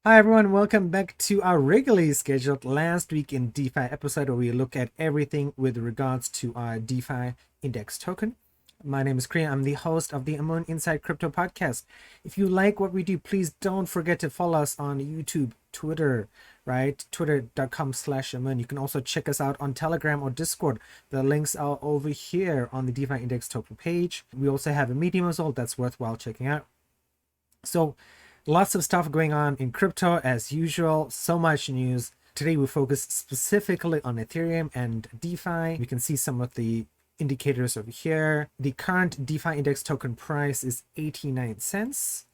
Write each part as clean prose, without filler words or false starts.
Hi everyone, welcome back to our regularly scheduled last week in DeFi episode where we look at everything with regards to our DeFi index token. My name is Kriya. I'm the host of the Amun Inside Crypto podcast. If you like what we do, please don't forget to follow us on YouTube, Twitter, right? Twitter.com/Amun. You can also check us out on Telegram or Discord. The links are over here on the DeFi index token page. We also have a Medium as well that's worthwhile checking out. So lots of stuff going on in crypto as usual, so much news. Today we focus specifically on Ethereum and DeFi. We can see some of the indicators over here. The current DeFi index token price is 89 cents.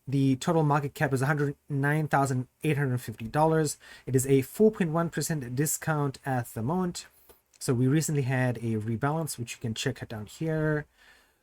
The total market cap is $109,850. It is a 4.1% discount at the moment. So we recently had a rebalance, which you can check down here.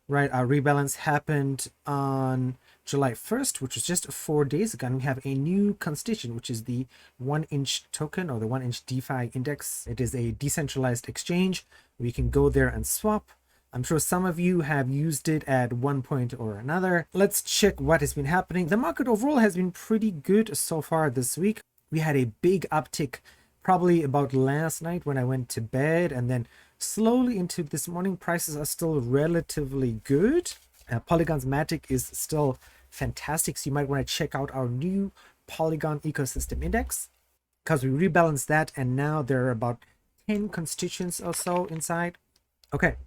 Right, our rebalance happened on July 1st, which was just 4 days ago. And we have a new constituent, which is the 1-inch token or the 1-inch DeFi index. It is a decentralized exchange. We can go there and swap. I'm sure some of you have used it at one point or another. Let's check what has been happening. The market overall has been pretty good so far this week. We had a big uptick probably about last night when I went to bed, and then slowly into this morning. Prices are still relatively good. Polygon's magic is still fantastic, so you might want to check out our new Polygon Ecosystem Index because we rebalanced that, and now there are about 10 constituents or so inside. Okay,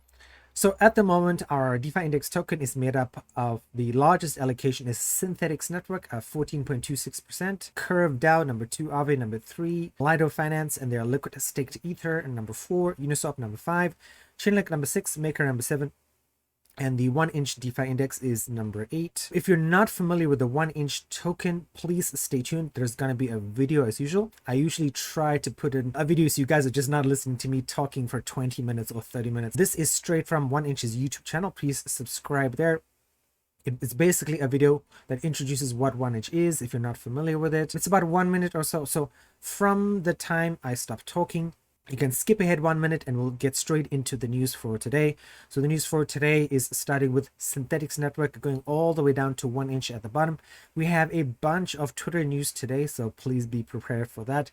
so at the moment our DeFi index token is made up of, the largest allocation is Synthetix Network at 14.26%, Curve DAO number 2, Aave number 3, Lido Finance and their liquid staked Ether and number 4, Uniswap number 5, Chainlink number 6, Maker number 7, and the 1-inch DeFi index is number 8. If you're not familiar with the 1-inch token, please stay tuned. There's going to be a video as usual. I usually try to put in a video so you guys are just not listening to me talking for 20 minutes or 30 minutes. This is straight from 1inch's YouTube channel. Please subscribe there. It's basically a video that introduces what 1inch is if you're not familiar with it. It's about 1 minute or so. So from the time I stop talking, you can skip ahead 1 minute and we'll get straight into the news for today. So the news for today is starting with Synthetix Network, going all the way down to 1inch at the bottom. We have a bunch of Twitter news today, so please be prepared for that.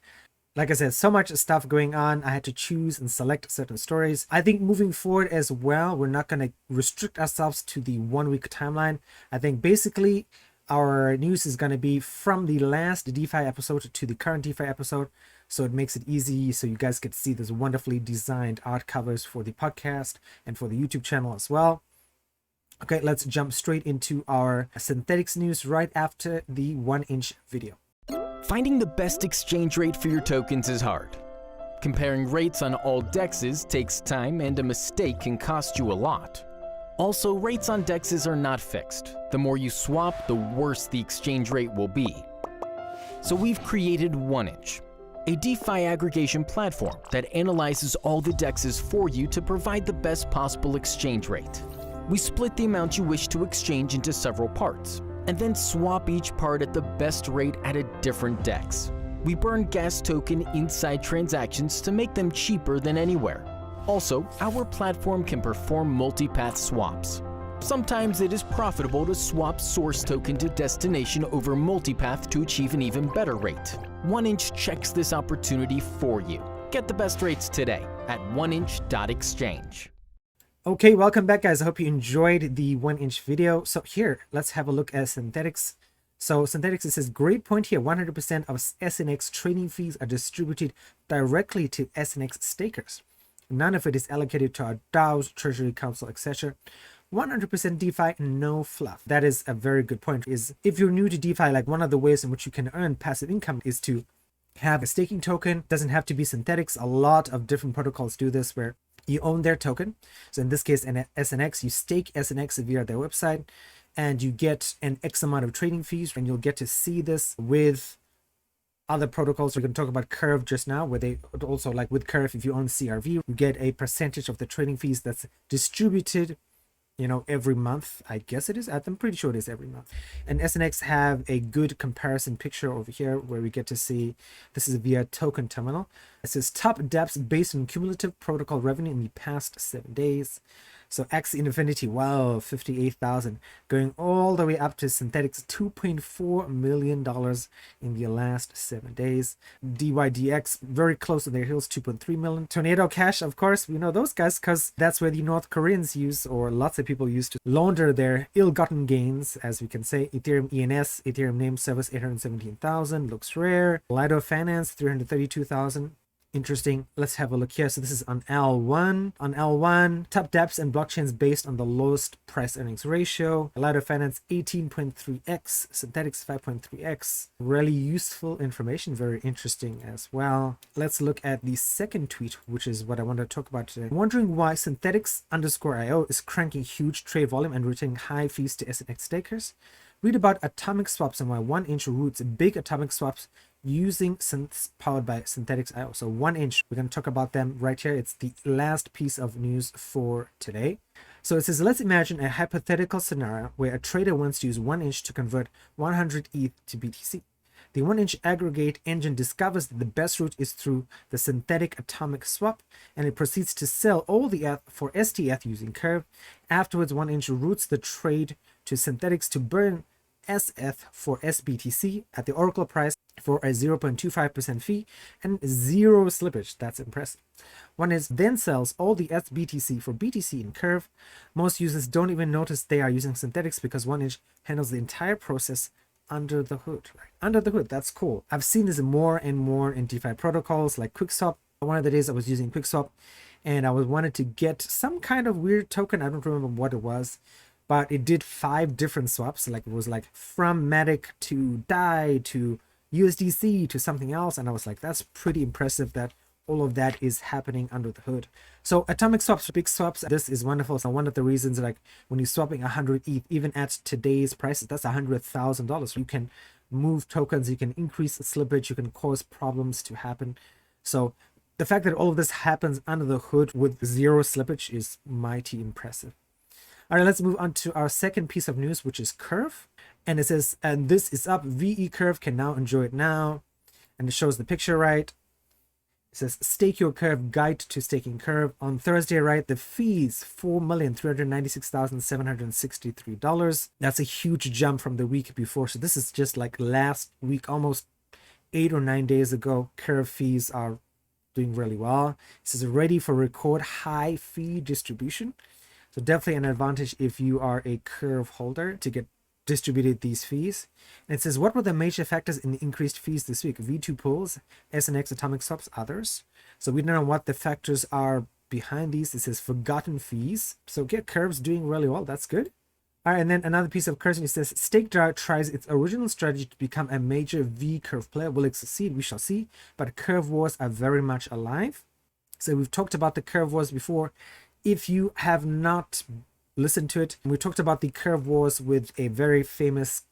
Like I said, so much stuff going on. I had to choose and select certain stories. I think moving forward as well, we're not going to restrict ourselves to the 1 week timeline. I think basically our news is going to be from the last DeFi episode to the current DeFi episode. So it makes it easy so you guys get to see those wonderfully designed art covers for the podcast and for the YouTube channel as well. Okay, let's jump straight into our Synthetix news right after the 1-inch video. Finding the best exchange rate for your tokens is hard. Comparing rates on all dexes takes time, and a mistake can cost you a lot. Also, rates on dexes are not fixed. The more you swap, the worse the exchange rate will be. So we've created 1inch, a DeFi aggregation platform that analyzes all the dexes for you to provide the best possible exchange rate. We split the amount you wish to exchange into several parts, and then swap each part at the best rate at a different dex. We burn gas token inside transactions to make them cheaper than anywhere. Also, our platform can perform multipath swaps. Sometimes it is profitable to swap source token to destination over multipath to achieve an even better rate. 1inch checks this opportunity for you. Get the best rates today at 1inch.exchange. Okay, welcome back guys. I hope you enjoyed the 1-inch video. So here, let's have a look at Synthetix. So Synthetix, it says, great point here, 100% of SNX trading fees are distributed directly to SNX stakers. None of it is allocated to our DAOs, Treasury Council, etc. 100% DeFi, no fluff. That is a very good point. Is if you're new to DeFi, like one of the ways in which you can earn passive income is to have a staking token. Doesn't have to be Synthetix. A lot of different protocols do this where you own their token. So in this case, an SNX, you stake SNX via their website and you get an X amount of trading fees, and you'll get to see this with other protocols. We're going to talk about Curve just now, where they also, like with Curve, if you own CRV, you get a percentage of the trading fees that's distributed, you know, every month. I guess it is. I'm pretty sure it is every month. And SNX have a good comparison picture over here where we get to see this is via token terminal. It says top dApps based on cumulative protocol revenue in the past 7 days. So X Infinity, wow, 58,000, going all the way up to Synthetix, $2.4 million in the last 7 days. DYDX, very close to their heels, 2.3 million. Tornado Cash, of course, we know those guys because that's where the North Koreans use, or lots of people use, to launder their ill-gotten gains, as we can say. Ethereum ENS, Ethereum name service, 817,000, looks rare. Lido Finance, 332,000. Interesting. Let's have a look here. So this is on L1. On L1, top dApps and blockchains based on the lowest price earnings ratio. Lido Finance 18.3x, Synthetix 5.3x. Really useful information, very interesting as well. Let's look at the second tweet, which is what I want to talk about today. Wondering why Synthetix_IO is cranking huge trade volume and retaining high fees to SNX stakers? Read about atomic swaps and why 1-inch routes big atomic swaps using synths powered by Synthetix.io. So 1-inch, we're going to talk about them right here. It's the last piece of news for today. So it says, let's imagine a hypothetical scenario where a trader wants to use 1-inch to convert 100 ETH to BTC. The 1-inch aggregate engine discovers that the best route is through the Synthetix Atomic Swap, and it proceeds to sell all the ETH for STETH using Curve. Afterwards, 1-inch routes the trade to Synthetix to burn SETH for SBTC at the Oracle price for a 0.25% fee and zero slippage. That's impressive. 1-inch then sells all the SBTC for BTC in Curve. Most users don't even notice they are using Synthetix because 1-inch handles the entire process under the hood. Right? Under the hood, that's cool. I've seen this more and more in DeFi protocols like QuickSwap. One of the days I was using QuickSwap and I wanted to get some kind of weird token. I don't remember what it was, but it did 5 different swaps. Like it was like from Matic to DAI to USDC to something else. And I was like, that's pretty impressive that all of that is happening under the hood. So atomic swaps, big swaps, this is wonderful. So one of the reasons, like when you're swapping 100 ETH, even at today's prices, that's $100,000. You can move tokens, you can increase the slippage, you can cause problems to happen. So the fact that all of this happens under the hood with zero slippage is mighty impressive. All right, let's move on to our second piece of news, which is Curve. And it says, and this is up, VE Curve can now enjoy it now. And it shows the picture, right? It says, stake your Curve, guide to staking Curve. On Thursday, right, the fees, $4,396,763. That's a huge jump from the week before. So this is just like last week, almost 8 or 9 days ago. Curve fees are doing really well. It says, ready for record high fee distribution. So definitely an advantage if you are a Curve holder to get distributed these fees. And it says, what were the major factors in the increased fees this week? V2 pools, SNX Atomic Swaps, others. So we don't know what the factors are behind these. It says forgotten fees. So get Curve's doing really well. That's good. All right, and then another piece of currency says, StakeDAO tries its original strategy to become a major V Curve player. Will it succeed? We shall see. But Curve wars are very much alive. So we've talked about the Curve wars before. If you have not listened to it, we talked about the Curve wars with a very famous,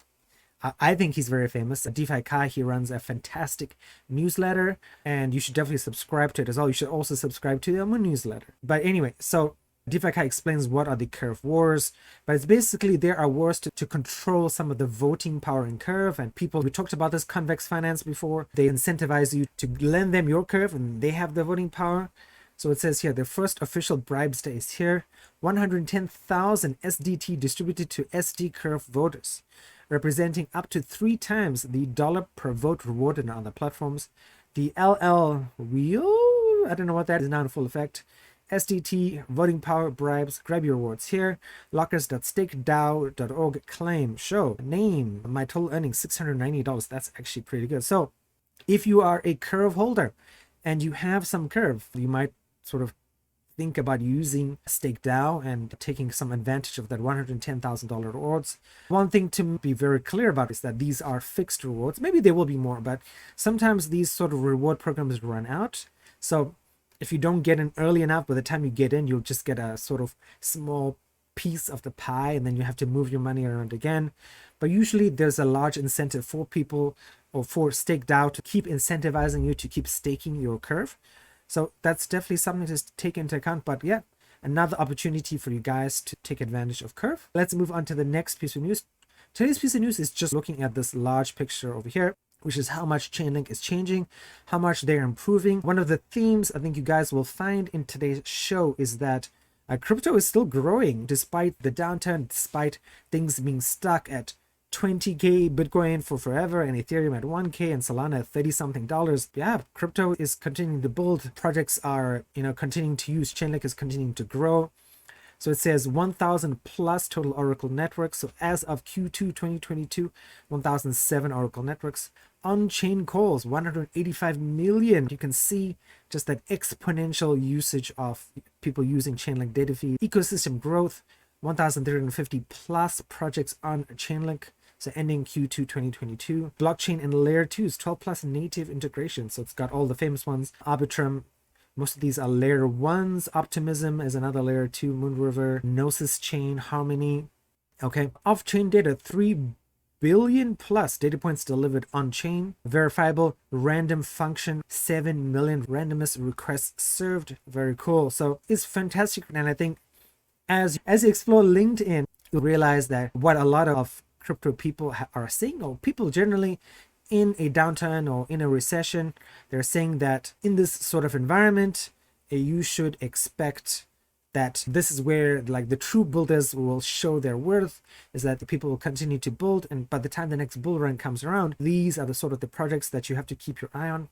I think he's very famous, DeFi Kai. He runs a fantastic newsletter and you should definitely subscribe to it as well. You should also subscribe to the newsletter. But anyway, so DeFi Kai explains what are the Curve wars, but it's basically there are wars to control some of the voting power in Curve, and people, we talked about this Convex Finance before, they incentivize you to lend them your Curve and they have the voting power. So it says here, the first official bribe day is here. 110,000 SDT distributed to SD Curve voters, representing up to 3 times the dollar per vote rewarded on other platforms. The LL wheel, I don't know what that is, now in full effect. SDT, voting power, bribes, grab your rewards here. Lockers.stakedao.org, claim, show, name, my total earnings, $690. That's actually pretty good. So if you are a Curve holder and you have some Curve, you might sort of think about using StakeDAO and taking some advantage of that $110,000 rewards. One thing to be very clear about is that these are fixed rewards. Maybe there will be more, but sometimes these sort of reward programs run out. So if you don't get in early enough, by the time you get in, you'll just get a sort of small piece of the pie and then you have to move your money around again. But usually there's a large incentive for people or for StakeDAO to keep incentivizing you to keep staking your Curve. So that's definitely something to take into account. But yeah, another opportunity for you guys to take advantage of Curve. Let's move on to the next piece of news. Today's piece of news is just looking at this large picture over here, which is how much Chainlink is changing, how much they're improving. One of the themes I think you guys will find in today's show is that Crypto is still growing despite the downturn, despite things being stuck at 20k Bitcoin for forever and Ethereum at 1k and Solana at 30 something dollars. Yeah, crypto is continuing to build. Projects are, continuing to use. Chainlink is continuing to grow. So it says 1,000 plus total Oracle networks. So as of Q2 2022, 1,007 Oracle networks. On-chain calls, 185 million. You can see just that exponential usage of people using Chainlink data feed. Ecosystem growth, 1,350 plus projects on Chainlink. So ending Q2 2022. Blockchain and layer 2s, 12 plus native integration. So it's got all the famous ones. Arbitrum. Most of these are layer 1s. Optimism is another layer 2. Moonriver, Gnosis Chain, Harmony. Okay. Off-chain data, 3 billion plus data points delivered on-chain. Verifiable random function, 7 million randomness requests served. Very cool. So it's fantastic. And I think as you explore LinkedIn, you'll realize that what a lot of crypto people are saying, or people generally in a downturn or in a recession, they're saying that in this sort of environment, you should expect that this is where like the true builders will show their worth, is that the people will continue to build, and by the time the next bull run comes around, these are the sort of the projects that you have to keep your eye on.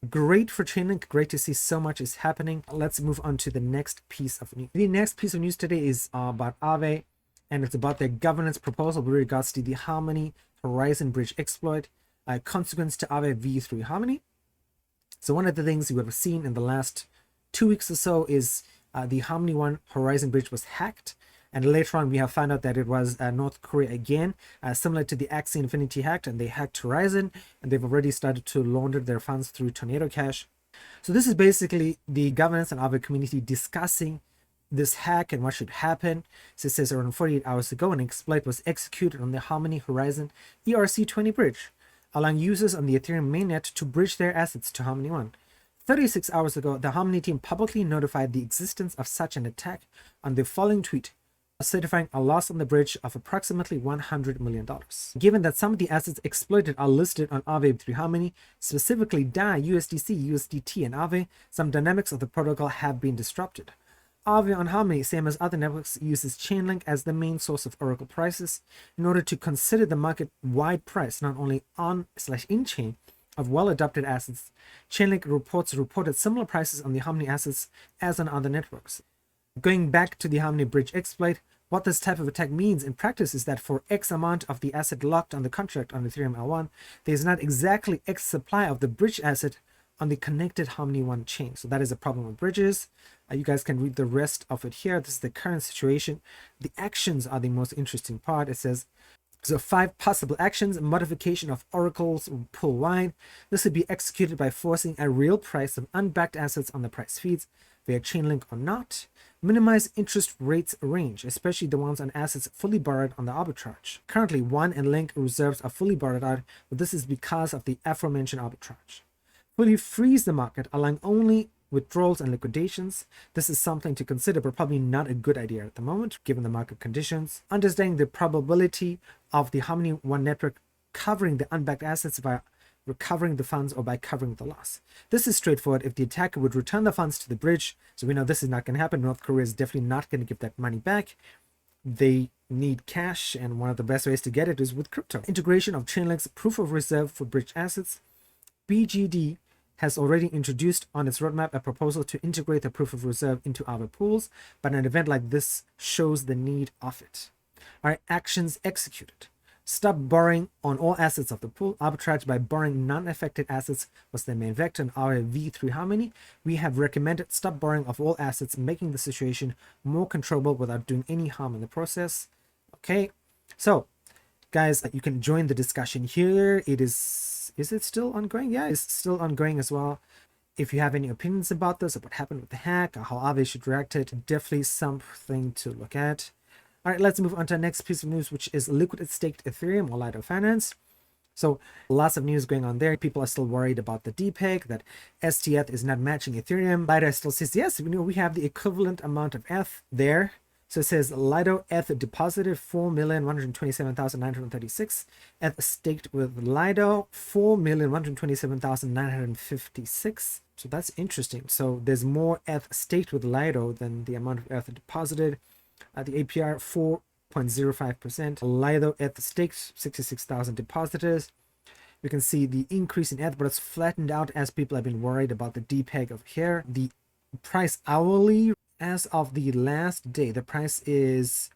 Great for Chainlink, great to see so much is happening. Let's move on to the next piece of news. The next piece of news today is about Aave, and it's about their governance proposal with regards to the Harmony Horizon Bridge exploit, consequence to Aave v3 Harmony. So one of the things you would have seen in the last 2 weeks or so is the Harmony 1 Horizon Bridge was hacked, and later on we have found out that it was North Korea again, similar to the Axie Infinity hack, and they hacked Horizon, and they've already started to launder their funds through Tornado Cash. So this is basically the governance and Aave community discussing this hack and what should happen. So it says around 48 hours ago, an exploit was executed on the Harmony Horizon ERC20 bridge, allowing users on the Ethereum mainnet to bridge their assets to Harmony 1. 36 hours ago, the Harmony team publicly notified the existence of such an attack on the following tweet, certifying a loss on the bridge of approximately $100 million. Given that some of the assets exploited are listed on Aave v3 Harmony, specifically DAI, USDC, USDT, and Aave, some dynamics of the protocol have been disrupted. Aave on Harmony, same as other networks, uses Chainlink as the main source of Oracle prices in order to consider the market-wide price, not only on/in-chain, of well-adopted assets. Chainlink reported similar prices on the Harmony assets as on other networks. Going back to the Harmony Bridge exploit, what this type of attack means in practice is that for X amount of the asset locked on the contract on Ethereum L1, there is not exactly X supply of the bridge asset on the connected Harmony 1 chain. So that is a problem with bridges. You guys can read the rest of it here. This is the current situation. The actions are the most interesting part. It says, so 5 possible actions: modification of Oracle's pool wide. This would be executed by forcing a real price of unbacked assets on the price feeds via Chainlink or not. Minimize interest rates range, especially the ones on assets fully borrowed on the arbitrage. Currently, One and Link reserves are fully borrowed out, but this is because of the aforementioned arbitrage. Fully freeze the market, allowing only withdrawals and liquidations. This is something to consider, but probably not a good idea at the moment, given the market conditions. Understanding the probability of the Harmony 1 network covering the unbacked assets via recovering the funds or by covering the loss. This is straightforward. If the attacker would return the funds to the bridge, so we know this is not going to happen. North Korea is definitely not going to give that money back. They need cash, and one of the best ways to get it is with crypto. Integration of Chainlink's proof of reserve for bridge assets. BGD has already introduced on its roadmap a proposal to integrate the proof of reserve into Aave pools, but an event like this shows the need of it. All right, actions executed. Stop borrowing on all assets of the pool. Arbitrage by borrowing non-affected assets was the main vector in Aave v3 Harmony. We have recommended stop borrowing of all assets, making the situation more controllable without doing any harm in the process. Okay, so guys, you can join the discussion here. Is it still ongoing? Yeah, it's still ongoing as well. If you have any opinions about this, or what happened with the hack, or how Aave should react to it, definitely something to look at. All right, let's move on to our next piece of news, which is liquid staked Ethereum or Lido Finance. So lots of news going on there. People are still worried about the DPEG, that STETH is not matching Ethereum. Lido still says, yes, we have the equivalent amount of ETH there. So it says Lido ETH deposited 4,127,936. ETH staked with Lido 4,127,956. So that's interesting. So there's more ETH staked with Lido than the amount of ETH deposited. The APR 4.05%. Lido ETH staked 66,000 depositors. We can see the increase in ETH, but it's flattened out as people have been worried about the DPEG over here. The price hourly, as of the last day, the price is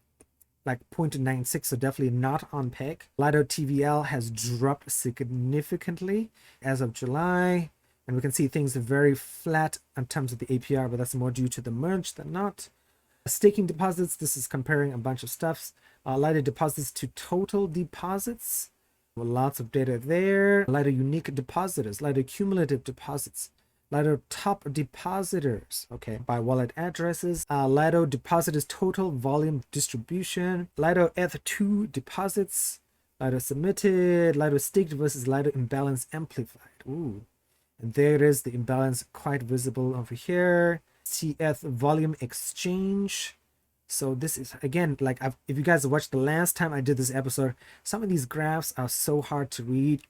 like 0.96, so definitely not on peg. Lido TVL has dropped significantly as of July, and we can see things are very flat in terms of the APR, but that's more due to the merge than not. Staking deposits, this is comparing a bunch of stuffs. Lido deposits to total deposits. Lots of data there. Lido unique depositors, Lido cumulative deposits, Lido top depositors, okay, by wallet addresses, Lido depositors total volume distribution, Lido ETH2 deposits, Lido submitted, Lido staked versus Lido imbalance amplified. Ooh, and there it is, the imbalance quite visible over here. CETH volume exchange. So this is, again, like if you guys watched the last time I did this episode, some of these graphs are so hard to read,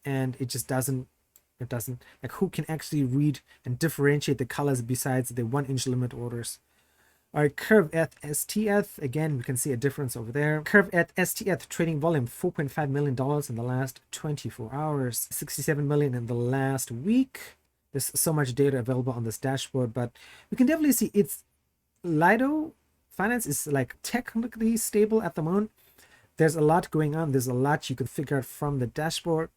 and it doesn't, like, who can actually read and differentiate the colors besides the 1-inch limit orders? All right, Curve ETH STETH, again, we can see a difference over there. Curve ETH STETH trading volume, $4.5 million in the last 24 hours, 67 million in the last week. There's so much data available on this dashboard, but we can definitely see it's Lido Finance is like technically stable at the moment. There's a lot going on. There's a lot you can figure out from the dashboard.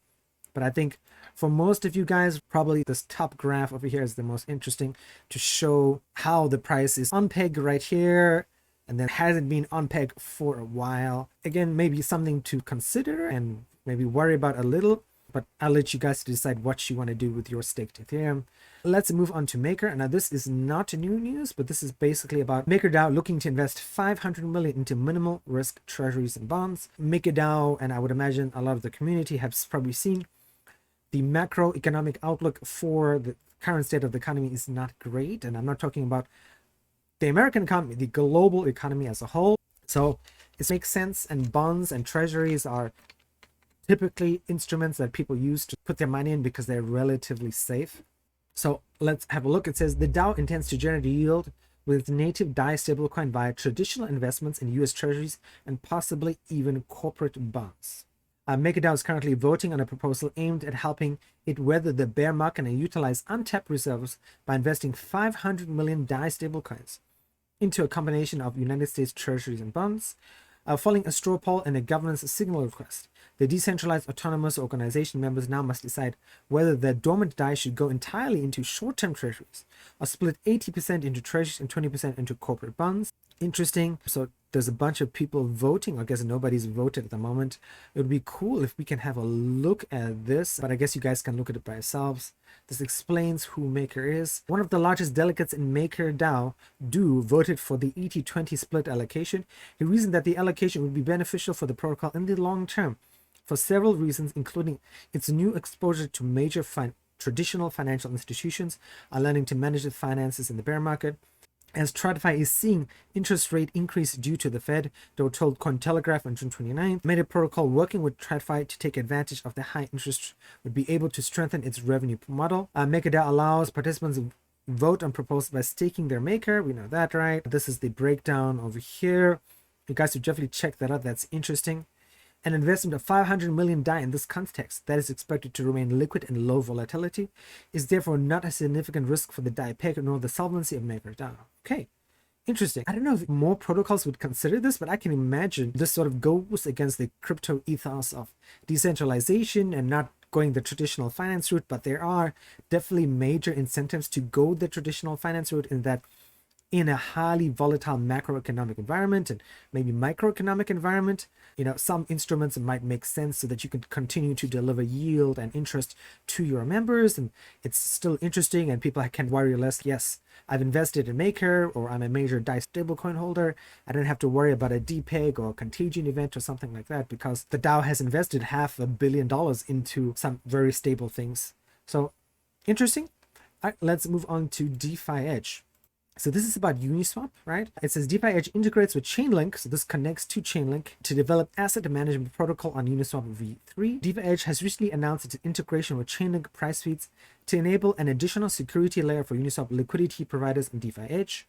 But I think for most of you guys, probably this top graph over here is the most interesting to show how the price is on peg right here, and then hasn't been on peg for a while. Again, maybe something to consider and maybe worry about a little, but I'll let you guys decide what you want to do with your staked Ethereum. Let's move on to Maker. Now, this is not new news, but this is basically about MakerDAO looking to invest 500 million into minimal risk treasuries and bonds. MakerDAO, and I would imagine a lot of the community have probably seen the macroeconomic outlook for the current state of the economy is not great. And I'm not talking about the American economy, the global economy as a whole. So it makes sense, and bonds and treasuries are typically instruments that people use to put their money in because they're relatively safe. So let's have a look. It says the DAO intends to generate yield with native DAI stablecoin via traditional investments in US treasuries and possibly even corporate bonds. MakerDAO is currently voting on a proposal aimed at helping it weather the bear market and utilize untapped reserves by investing 500 million DAI stablecoins into a combination of United States treasuries and bonds. Following a straw poll and a governance signal request, the decentralized autonomous organization members now must decide whether the dormant DAI should go entirely into short-term treasuries or split 80% into treasuries and 20% into corporate bonds. Interesting. So there's a bunch of people voting. I guess nobody's voted at the moment. It would be cool if we can have a look at this, but I guess you guys can look at it by yourselves. This explains who Maker is. One of the largest delegates in MakerDAO, Du, voted for the ET20 split allocation. He reasoned that the allocation would be beneficial for the protocol in the long term for several reasons, including its new exposure to major traditional financial institutions are learning to manage the finances in the bear market. As TradFi is seeing interest rate increase due to the Fed, they were told Cointelegraph on June 29th, made a protocol working with TradFi to take advantage of the high interest would be able to strengthen its revenue model. MakerDAO allows participants to vote on proposals by staking their Maker. We know that, right? This is the breakdown over here. You guys should definitely check that out. That's interesting. An investment of 500 million DAI in this context that is expected to remain liquid and low volatility is therefore not a significant risk for the DAI peg nor the solvency of MakerDAO. Okay, interesting. I don't know if more protocols would consider this, but I can imagine this sort of goes against the crypto ethos of decentralization and not going the traditional finance route, but there are definitely major incentives to go the traditional finance route in that in a highly volatile macroeconomic environment and maybe microeconomic environment, some instruments might make sense so that you can continue to deliver yield and interest to your members, and it's still interesting and people can worry less. Yes, I've invested in Maker, or I'm a major DAI stablecoin holder. I don't have to worry about a DPEG or a contagion event or something like that because the DAO has invested $500 million into some very stable things. So interesting. All right, let's move on to DeFi Edge. So this is about Uniswap, right? It says DeFi Edge integrates with Chainlink, so this connects to Chainlink to develop asset management protocol on Uniswap v3. DeFi Edge has recently announced its integration with Chainlink price feeds to enable an additional security layer for Uniswap liquidity providers on DeFi Edge.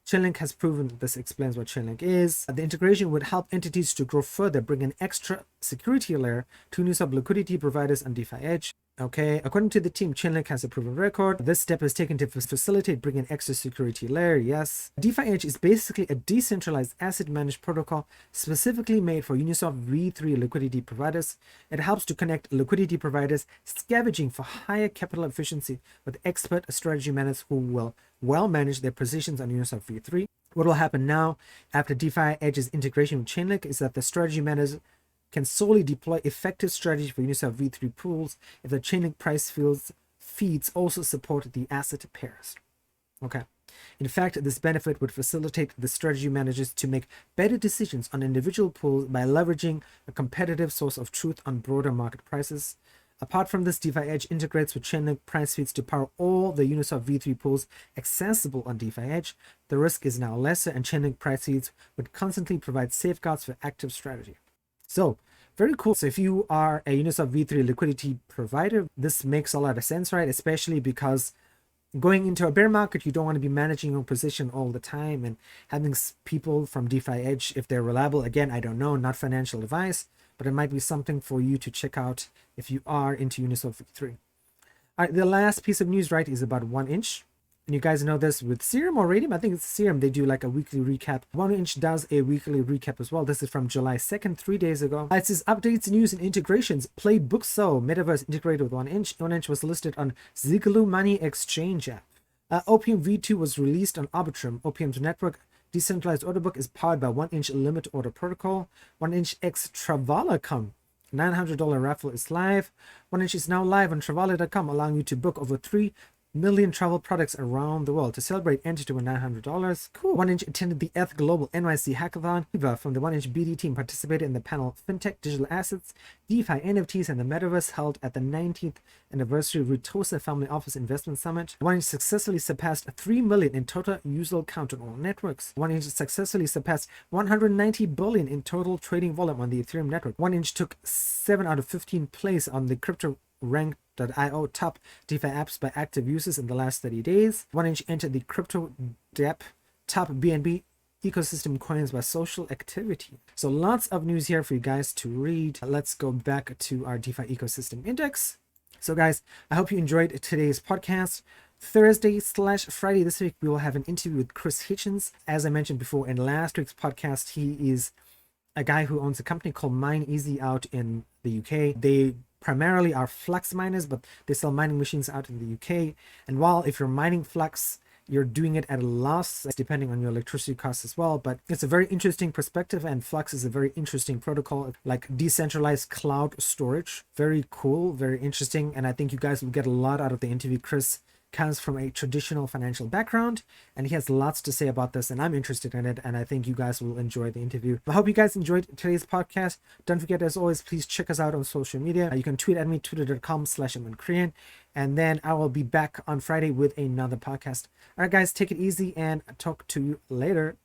Chainlink has proven, this explains what Chainlink is. The integration would help entities to grow further, bring an extra security layer to Uniswap liquidity providers on DeFi Edge. Okay, according to the team, Chainlink has a proven record. This step is taken to facilitate bringing extra security layer, yes. DeFi Edge is basically a decentralized asset managed protocol specifically made for Uniswap v3 liquidity providers. It helps to connect liquidity providers scavenging for higher capital efficiency with expert strategy managers who will well manage their positions on Uniswap v3. What will happen now after DeFi Edge's integration with Chainlink is that the strategy managers can solely deploy effective strategy for Uniswap v3 pools if the Chainlink price feeds also support the asset pairs. Okay. In fact, this benefit would facilitate the strategy managers to make better decisions on individual pools by leveraging a competitive source of truth on broader market prices. Apart from this, DeFi Edge integrates with Chainlink price feeds to power all the Uniswap v3 pools accessible on DeFi Edge. The risk is now lesser, and Chainlink price feeds would constantly provide safeguards for active strategy. So, very cool. So if you are a Uniswap v3 liquidity provider, this makes a lot of sense, right? Especially because going into a bear market, you don't want to be managing your position all the time and having people from DeFi Edge, if they're reliable. Again, I don't know, not financial advice, but it might be something for you to check out if you are into Uniswap v3. All right, the last piece of news, right, is about 1inch. And you guys know this with Serum or Radium. I think it's Serum. They do like a weekly recap. 1inch does a weekly recap as well. This is from July 2nd, 3 days ago. It says updates, news, and integrations. Playbookso Metaverse integrated with 1inch. 1inch was listed on Ziglu Money Exchange app. OPM v2 was released on Arbitrum. OPM's network decentralized order book is powered by 1inch limit order protocol. 1inch X Travala.com $900 raffle is live. 1inch is now live on Travala.com, allowing you to book over 3 million travel products around the world. To celebrate, enter to win $900. Cool. 1inch attended the ETH Global NYC Hackathon. Eva from the 1inch BD team participated in the panel FinTech, Digital Assets, DeFi, NFTs, and the Metaverse held at the 19th anniversary Rutosa Family Office Investment Summit. 1inch successfully surpassed 3 million in total user count on all networks. 1inch successfully surpassed 190 billion in total trading volume on the Ethereum network. 1inch took 7 out of 15 place on the crypto rank.io top DeFi apps by active users in the last 30 days. 1inch entered the crypto dep top BNB ecosystem coins by social activity. So lots of news here for you guys to read. Let's go back to our DeFi Ecosystem Index. So guys, I hope you enjoyed today's podcast. Thursday/Friday this week, we will have an interview with Chris Hitchens. As I mentioned before in last week's podcast, he is a guy who owns a company called MineEasy out in the UK. They primarily are Flux miners, but they sell mining machines out in the UK. And while if you're mining Flux, you're doing it at a loss, depending on your electricity costs as well. But it's a very interesting perspective, and Flux is a very interesting protocol, like decentralized cloud storage. Very cool, very interesting. And I think you guys will get a lot out of the interview. Chris comes from a traditional financial background, and he has lots to say about this, and I'm interested in it, and I think you guys will enjoy the interview. I hope you guys enjoyed today's podcast. Don't forget, as always, please check us out on social media. You can tweet at me, twitter.com/MNKorean, and then I will be back on Friday with another podcast. All right, guys, take it easy, and talk to you later.